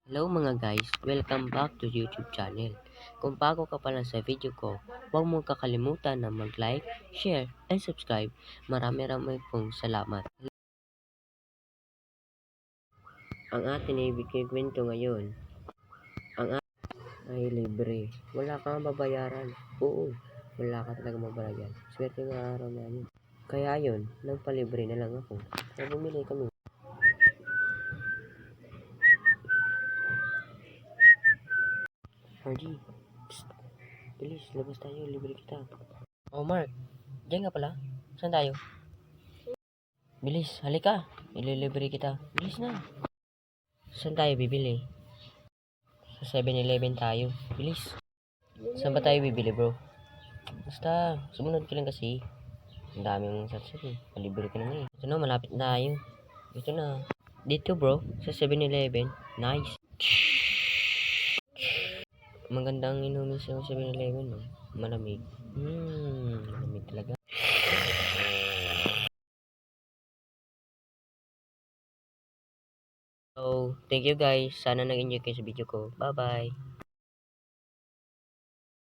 Hello mga guys, welcome back to YouTube channel. Kung bago ka pa lang sa video ko, huwag mo kakalimutan na mag-like, share, and subscribe. Marami pong salamat. Ang atin ay kwento ngayon. Ang atin ay libre. Wala kang babayaran. Oo, wala ka talaga mabayaran. Swerte ng araw na yun. Kaya yun, nagpalibre na lang ako. Kaya bumili kami. RG, psst, bilis, labas tayo, libre kita. Oh Mark, diyan nga pala. Saan tayo? Bilis, halika. Ililibre kita. Bilis na. Saan tayo bibili? Sa 7-Eleven tayo. Bilis. Saan ba tayo bibili, bro? Basta, sumunod ka lang kasi. Ang dami mong satsat eh. Malibre ka naman eh. Ito na, malapit na tayo. Ito na. Dito, bro. Sa 7-Eleven. Nice. Magandang inumin sa 7-Eleven, no? Malamig. Malamig talaga. So, thank you guys. Sana nag-enjoy kayo sa video ko. Bye-bye.